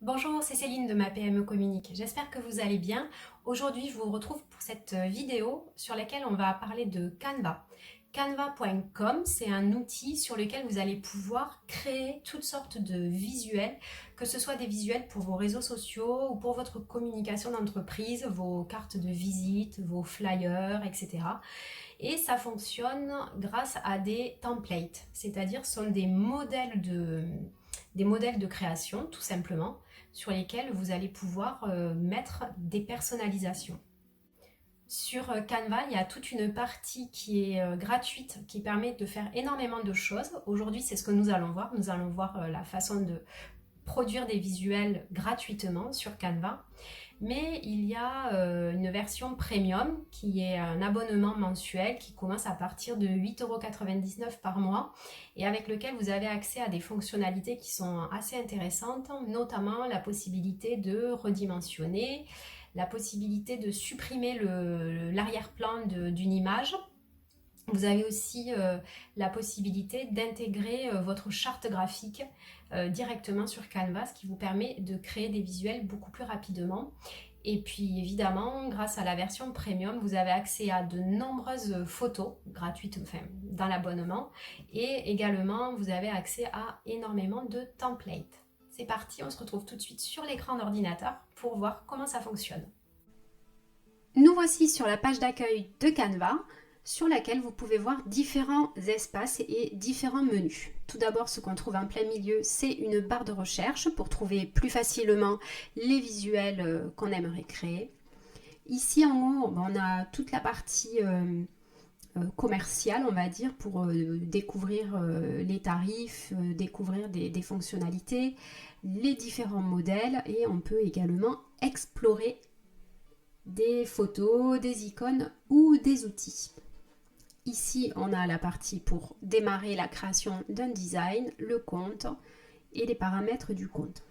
Bonjour, c'est Céline de ma PME Communique. J'espère que vous allez bien. Aujourd'hui, je vous retrouve pour cette vidéo sur laquelle on va parler de Canva. Canva.com, c'est un outil sur lequel vous allez pouvoir créer toutes sortes de visuels, que ce soit des visuels pour vos réseaux sociaux ou pour votre communication d'entreprise, vos cartes de visite, vos flyers, etc. Et ça fonctionne grâce à des templates, c'est-à-dire ce sont des modèles de création, tout simplement, sur lesquels vous allez pouvoir mettre des personnalisations. Sur Canva, il y a toute une partie qui est gratuite, qui permet de faire énormément de choses. Aujourd'hui, c'est ce que nous allons voir. Nous allons voir la façon de produire des visuels gratuitement sur Canva. Mais il y a une version premium qui est un abonnement mensuel qui commence à partir de 8,99 € par mois et avec lequel vous avez accès à des fonctionnalités qui sont assez intéressantes, notamment la possibilité de redimensionner, la possibilité de supprimer l'arrière-plan d'une image. Vous avez aussi la possibilité d'intégrer votre charte graphique directement sur Canva, ce qui vous permet de créer des visuels beaucoup plus rapidement. Et puis évidemment, grâce à la version premium, vous avez accès à de nombreuses photos gratuites dans l'abonnement. Et également, vous avez accès à énormément de templates. C'est parti, on se retrouve tout de suite sur l'écran d'ordinateur pour voir comment ça fonctionne. Nous voici sur la page d'accueil de Canva, sur laquelle vous pouvez voir différents espaces et différents menus. Tout d'abord, ce qu'on trouve en plein milieu, c'est une barre de recherche pour trouver plus facilement les visuels qu'on aimerait créer. Ici en haut, on a toute la partie commerciale, on va dire, pour découvrir les tarifs, découvrir des fonctionnalités, les différents modèles, et on peut également explorer des photos, des icônes ou des outils. Ici, on a la partie pour démarrer la création d'un design, le compte et les paramètres du compte.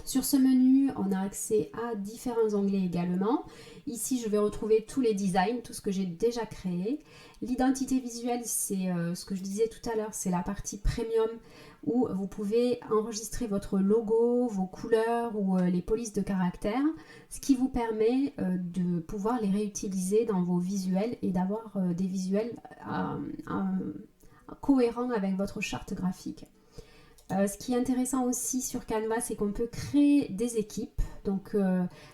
Sur ce menu, on a accès à différents onglets également. Ici, je vais retrouver tous les designs, tout ce que j'ai déjà créé. L'identité visuelle, c'est ce que je disais tout à l'heure, c'est la partie premium où vous pouvez enregistrer votre logo, vos couleurs ou les polices de caractères, ce qui vous permet de pouvoir les réutiliser dans vos visuels et d'avoir des visuels cohérents avec votre charte graphique. Ce qui est intéressant aussi sur Canva, c'est qu'on peut créer des équipes. Donc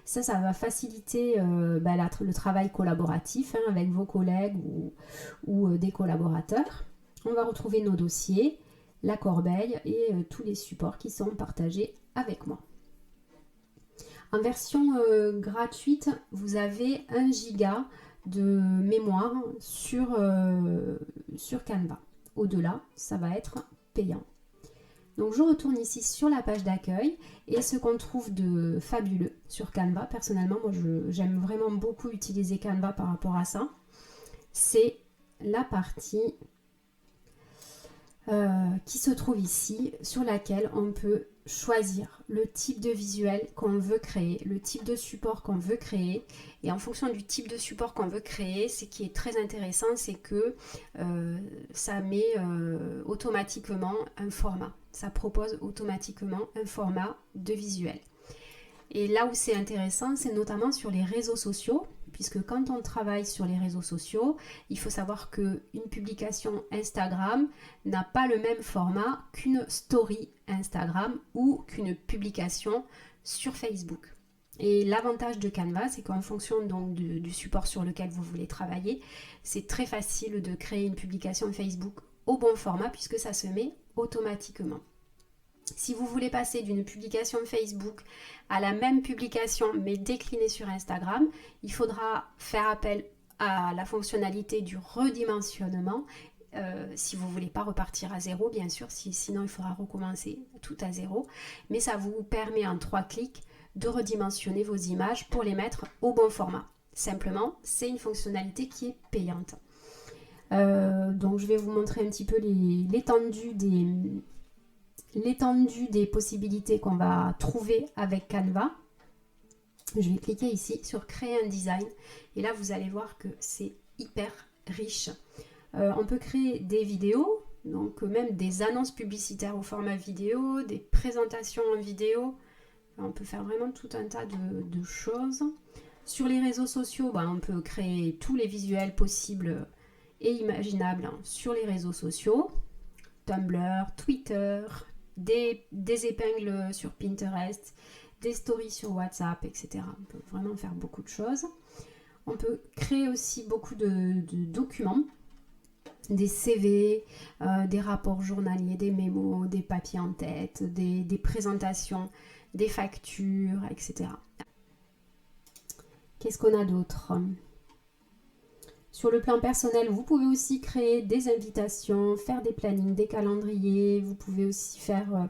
ça va faciliter le travail collaboratif avec vos collègues ou des collaborateurs. On va retrouver nos dossiers, la corbeille et tous les supports qui sont partagés avec moi. En version gratuite, vous avez 1 giga de mémoire sur Canva. Au-delà, ça va être payant. Donc je retourne ici sur la page d'accueil et ce qu'on trouve de fabuleux sur Canva, personnellement moi j'aime vraiment beaucoup utiliser Canva par rapport à ça, c'est la partie qui se trouve ici, sur laquelle on peut choisir le type de visuel qu'on veut créer, le type de support qu'on veut créer. Et en fonction du type de support qu'on veut créer, ce qui est très intéressant, c'est que ça met automatiquement un format. Ça propose automatiquement un format de visuel. Et là où c'est intéressant, c'est notamment sur les réseaux sociaux, puisque quand on travaille sur les réseaux sociaux, il faut savoir qu'une publication Instagram n'a pas le même format qu'une story Instagram ou qu'une publication sur Facebook. Et l'avantage de Canva, c'est qu'en fonction donc du support sur lequel vous voulez travailler, c'est très facile de créer une publication Facebook au bon format puisque ça se met automatiquement. Si vous voulez passer d'une publication Facebook à la même publication mais déclinée sur Instagram, il faudra faire appel à la fonctionnalité du redimensionnement si vous ne voulez pas repartir à zéro, bien sûr, sinon il faudra recommencer tout à zéro. Mais ça vous permet en 3 clics de redimensionner vos images pour les mettre au bon format. Simplement, c'est une fonctionnalité qui est payante. Donc je vais vous montrer un petit peu l'étendue des possibilités qu'on va trouver avec Canva. Je vais cliquer ici sur créer un design et là vous allez voir que c'est hyper riche. On peut créer des vidéos, donc même des annonces publicitaires au format vidéo, des présentations en vidéo, On peut faire vraiment tout un tas de choses. Sur les réseaux sociaux, on peut créer tous les visuels possibles et imaginables sur les réseaux sociaux. Tumblr, Twitter, des épingles sur Pinterest, des stories sur WhatsApp, etc. On peut vraiment faire beaucoup de choses. On peut créer aussi beaucoup de documents, des CV, des rapports journaliers, des mémos, des papiers en tête, des présentations, des factures, etc. Qu'est-ce qu'on a d'autre ? Sur le plan personnel, vous pouvez aussi créer des invitations, faire des plannings, des calendriers. Vous pouvez aussi faire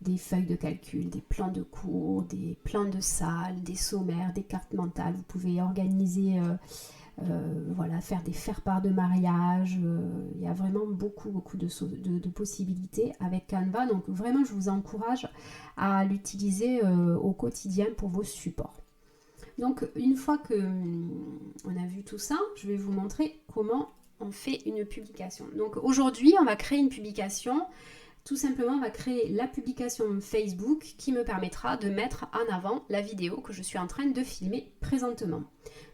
des feuilles de calcul, des plans de cours, des plans de salle, des sommaires, des cartes mentales. Vous pouvez organiser, faire des faire-part de mariage. Il y a vraiment beaucoup de possibilités avec Canva. Donc vraiment, je vous encourage à l'utiliser au quotidien pour vos supports. Donc une fois que on a vu tout ça, je vais vous montrer comment on fait une publication. Donc aujourd'hui, on va créer une publication. Tout simplement, on va créer la publication Facebook qui me permettra de mettre en avant la vidéo que je suis en train de filmer présentement.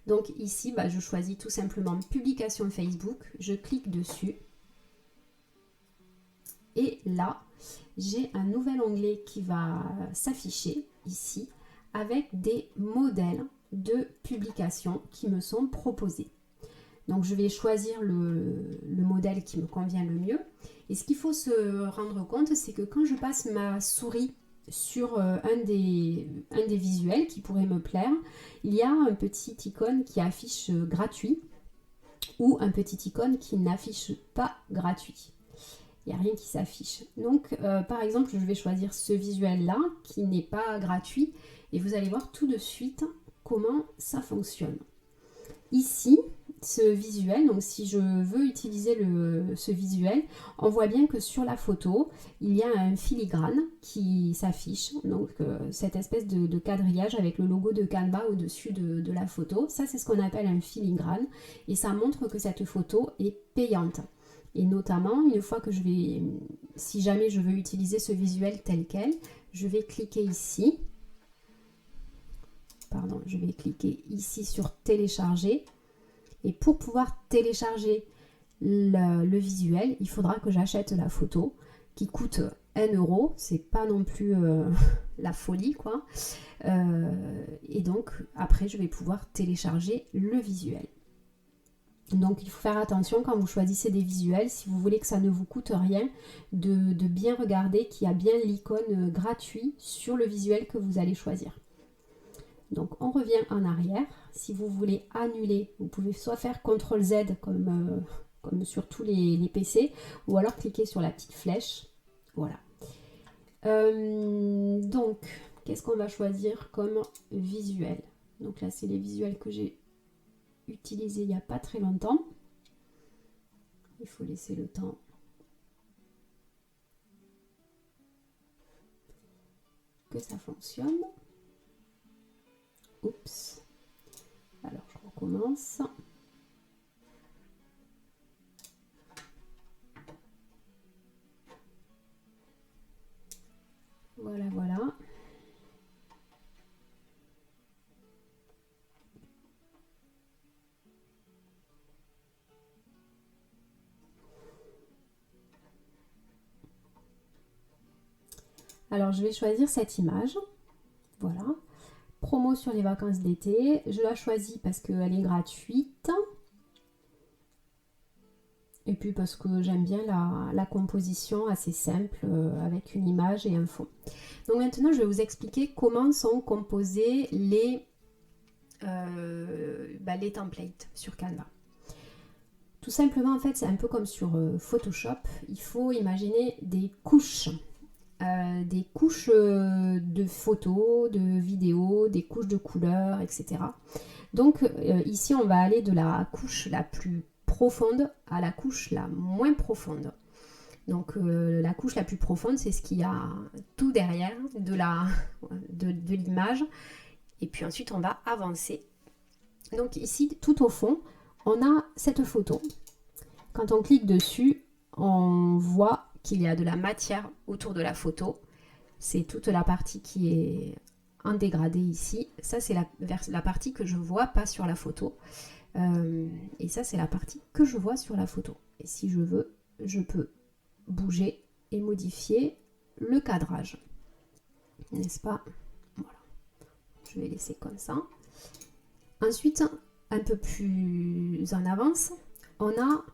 Donc ici, je choisis tout simplement publication Facebook, je clique dessus. Et là, j'ai un nouvel onglet qui va s'afficher ici avec des modèles de publication qui me sont proposés. Donc je vais choisir le modèle qui me convient le mieux. Et ce qu'il faut se rendre compte, c'est que quand je passe ma souris sur un des visuels qui pourrait me plaire, il y a un petit icône qui affiche gratuit ou un petit icône qui n'affiche pas gratuit. Il n'y a rien qui s'affiche. Donc par exemple, je vais choisir ce visuel-là qui n'est pas gratuit et vous allez voir tout de suite comment ça fonctionne. Ici, ce visuel, donc si je veux utiliser ce visuel, on voit bien que sur la photo, il y a un filigrane qui s'affiche, donc cette espèce de quadrillage avec le logo de Canva au-dessus de la photo. Ça, c'est ce qu'on appelle un filigrane et ça montre que cette photo est payante. Et notamment, une fois que si jamais je veux utiliser ce visuel tel quel, je vais cliquer ici. Je vais cliquer ici sur télécharger. Et pour pouvoir télécharger le visuel, il faudra que j'achète la photo qui coûte 1 €. C'est pas non plus la folie, quoi. Et donc, après, je vais pouvoir télécharger le visuel. Donc, il faut faire attention quand vous choisissez des visuels, si vous voulez que ça ne vous coûte rien, de bien regarder qu'il y a bien l'icône gratuit sur le visuel que vous allez choisir. Donc, on revient en arrière. Si vous voulez annuler, vous pouvez soit faire CTRL-Z comme sur tous les PC, ou alors cliquer sur la petite flèche. Voilà. Donc, qu'est-ce qu'on va choisir comme visuel? Donc là, c'est les visuels que j'ai utilisés il n'y a pas très longtemps. Il faut laisser le temps. Que ça fonctionne. Oups. Alors, je recommence. Voilà, voilà. Alors, je vais choisir cette image. Voilà. Promo sur les vacances d'été. Je la choisis parce qu'elle est gratuite. Et puis parce que j'aime bien la composition assez simple avec une image et un fond. Donc maintenant, je vais vous expliquer comment sont composés les templates sur Canva. Tout simplement, en fait, c'est un peu comme sur Photoshop. Il faut imaginer des couches. Des couches de photos, de vidéos, des couches de couleurs, etc. Donc ici, on va aller de la couche la plus profonde à la couche la moins profonde. Donc la couche la plus profonde, c'est ce qu'il y a tout derrière de l'image. Et puis ensuite, on va avancer. Donc ici, tout au fond, on a cette photo. Quand on clique dessus, on voit qu'il y a de la matière autour de la photo. C'est toute la partie qui est en dégradé ici. Ça, c'est la partie que je vois pas sur la photo. Et ça, c'est la partie que je vois sur la photo. Et si je veux, je peux bouger et modifier le cadrage. N'est-ce pas? Voilà. Je vais laisser comme ça. Ensuite, un peu plus en avance, on a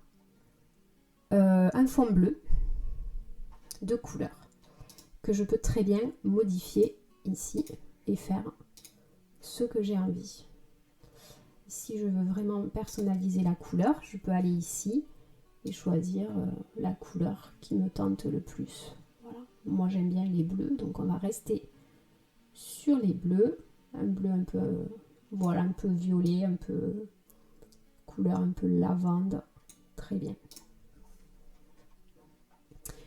un fond bleu de couleur que je peux très bien modifier ici et faire ce que j'ai envie. Si je veux vraiment personnaliser la couleur, je peux aller ici et choisir la couleur qui me tente le plus. Voilà. Moi j'aime bien les bleus, donc on va rester sur les bleus. Un bleu un peu, voilà, un peu violet, un peu couleur un peu lavande. Très bien.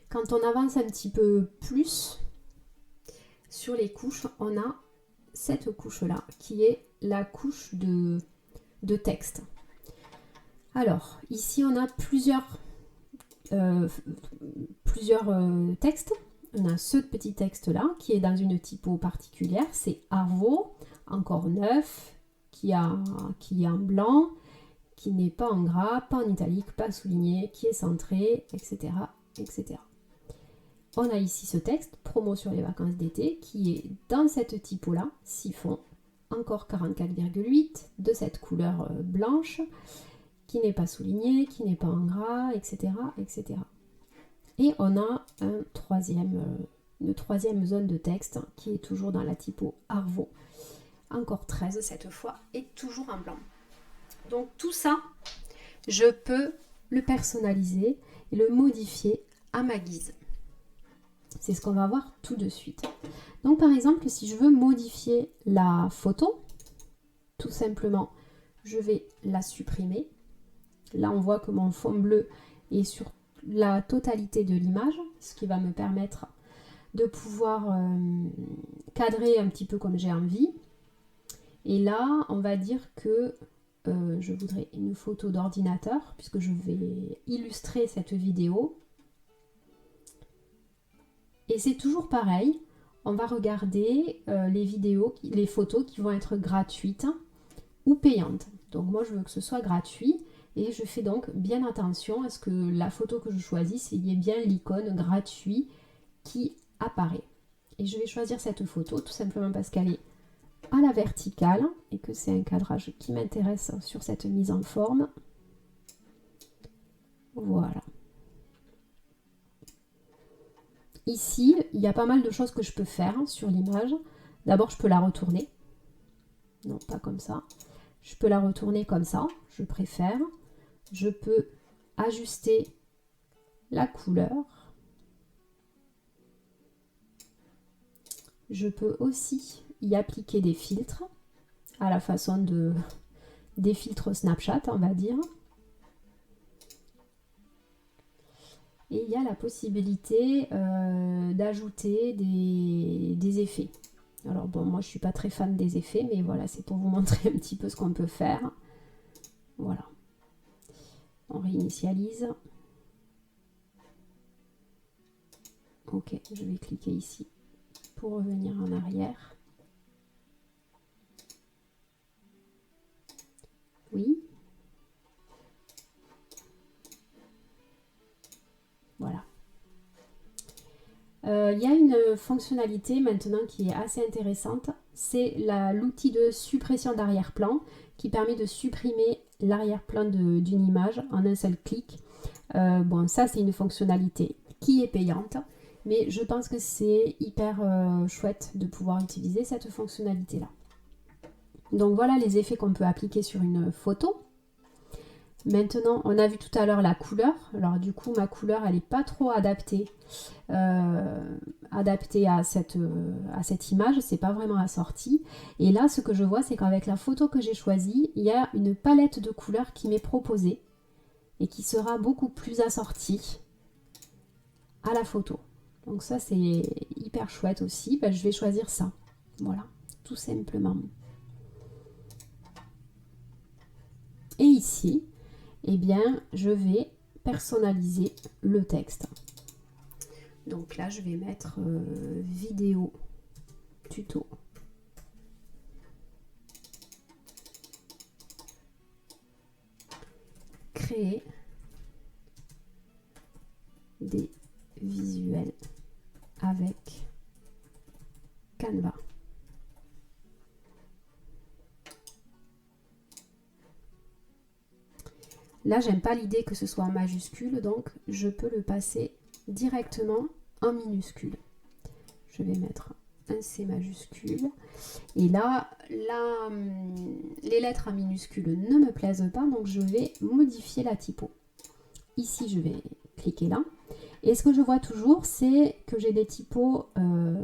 Quand on avance un petit peu plus sur les couches, on a cette couche-là qui est la couche de texte. Alors, ici on a plusieurs textes. On a ce petit texte-là qui est dans une typo particulière, c'est Arvo, encore neuf, qui est en blanc, qui n'est pas en gras, pas en italique, pas souligné, qui est centré, etc., etc. On a ici ce texte, promo sur les vacances d'été, qui est dans cette typo-là, siphon, encore 44,8, de cette couleur blanche, qui n'est pas souligné, qui n'est pas en gras, etc., etc. Et on a une troisième zone de texte qui est toujours dans la typo Arvo, encore 13 cette fois, et toujours en blanc. Donc tout ça, je peux le personnaliser et le modifier à ma guise. C'est ce qu'on va voir tout de suite. Donc par exemple, si je veux modifier la photo, tout simplement, je vais la supprimer. Là, on voit que mon fond bleu est sur la totalité de l'image, ce qui va me permettre de pouvoir cadrer un petit peu comme j'ai envie. Et là, on va dire que je voudrais une photo d'ordinateur, puisque je vais illustrer cette vidéo. Et c'est toujours pareil, on va regarder les photos qui vont être gratuites ou payantes. Donc moi, je veux que ce soit gratuit. Et je fais donc bien attention à ce que la photo que je choisisse, il y ait bien l'icône gratuit qui apparaît. Et je vais choisir cette photo tout simplement parce qu'elle est à la verticale et que c'est un cadrage qui m'intéresse sur cette mise en forme. Voilà. Ici, il y a pas mal de choses que je peux faire sur l'image. D'abord, je peux la retourner. Non, pas comme ça. Je peux la retourner comme ça, je préfère. Je peux ajuster la couleur. Je peux aussi y appliquer des filtres à la façon des filtres Snapchat, on va dire. Et il y a la possibilité d'ajouter des effets. Alors bon, moi je suis pas très fan des effets, mais voilà, c'est pour vous montrer un petit peu ce qu'on peut faire. Voilà. On réinitialise. Ok, je vais cliquer ici pour revenir en arrière. Oui. Voilà. Il y a une fonctionnalité maintenant qui est assez intéressante, c'est l'outil de suppression d'arrière-plan qui permet de supprimer l'arrière-plan d'une image en un seul clic. Bon, ça c'est une fonctionnalité qui est payante, mais je pense que c'est hyper chouette de pouvoir utiliser cette fonctionnalité-là. Donc voilà les effets qu'on peut appliquer sur une photo. Maintenant, on a vu tout à l'heure la couleur. Alors du coup, ma couleur, elle n'est pas trop adaptée à cette image. C'est pas vraiment assorti. Et là, ce que je vois, c'est qu'avec la photo que j'ai choisie, il y a une palette de couleurs qui m'est proposée et qui sera beaucoup plus assortie à la photo. Donc ça, c'est hyper chouette aussi. Ben, je vais choisir ça. Voilà, tout simplement. Et ici, eh bien, je vais personnaliser le texte. Donc là, je vais mettre vidéo tuto créer des visuels avec Canva. Là, j'aime pas l'idée que ce soit en majuscule, donc je peux le passer directement en minuscule. Je vais mettre un C majuscule. Et là, les lettres en minuscule ne me plaisent pas, donc je vais modifier la typo. Ici, je vais cliquer là. Et ce que je vois toujours, c'est que j'ai des typos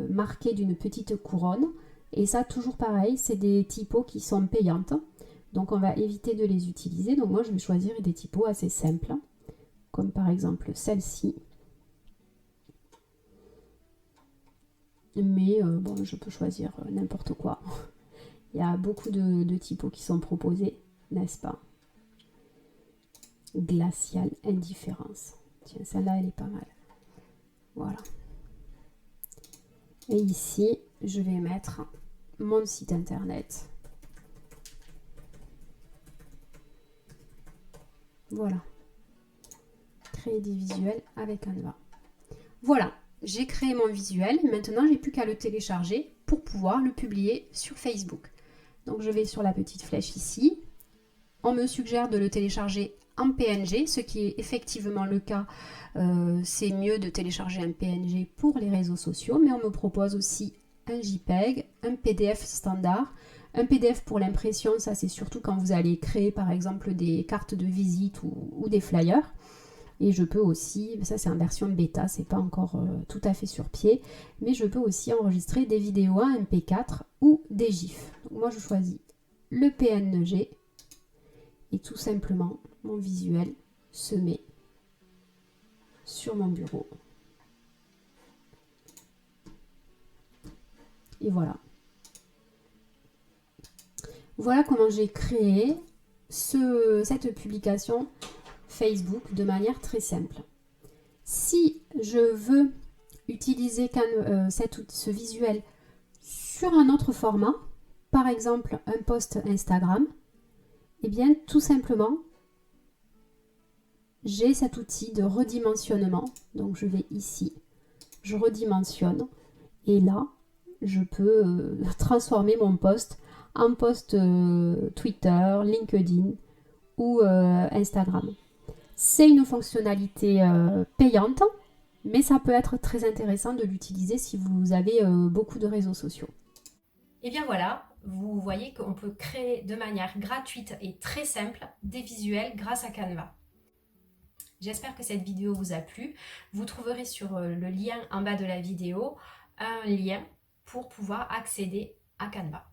marqués d'une petite couronne. Et ça, toujours pareil, c'est des typos qui sont payantes. Donc, on va éviter de les utiliser. Donc, moi, je vais choisir des typos assez simples, comme par exemple celle-ci. Mais bon, je peux choisir n'importe quoi. Il y a beaucoup de typos qui sont proposés, n'est-ce pas? Glacial indifférence. Tiens, celle-là, elle est pas mal. Voilà. Et ici, je vais mettre mon site internet. Voilà. Créer des visuels avec Canva. Voilà, j'ai créé mon visuel. Maintenant, j'ai plus qu'à le télécharger pour pouvoir le publier sur Facebook. Donc, je vais sur la petite flèche ici. On me suggère de le télécharger en PNG, ce qui est effectivement le cas. C'est mieux de télécharger un PNG pour les réseaux sociaux, mais on me propose aussi un JPEG, un PDF standard. Un PDF pour l'impression, ça c'est surtout quand vous allez créer par exemple des cartes de visite ou des flyers. Et je peux aussi, ça c'est en version bêta, c'est pas encore tout à fait sur pied, mais je peux aussi enregistrer des vidéos en MP4 ou des GIFs. Donc moi je choisis le PNG et tout simplement mon visuel se met sur mon bureau. Et voilà. Voilà comment j'ai créé cette publication Facebook de manière très simple. Si je veux utiliser ce visuel sur un autre format, par exemple un post Instagram, eh bien tout simplement, j'ai cet outil de redimensionnement. Donc je vais ici, je redimensionne et là, je peux transformer mon post en post Twitter, LinkedIn ou Instagram. C'est une fonctionnalité payante, mais ça peut être très intéressant de l'utiliser si vous avez beaucoup de réseaux sociaux. Et bien voilà, vous voyez qu'on peut créer de manière gratuite et très simple des visuels grâce à Canva. J'espère que cette vidéo vous a plu. Vous trouverez sur le lien en bas de la vidéo un lien pour pouvoir accéder à Canva.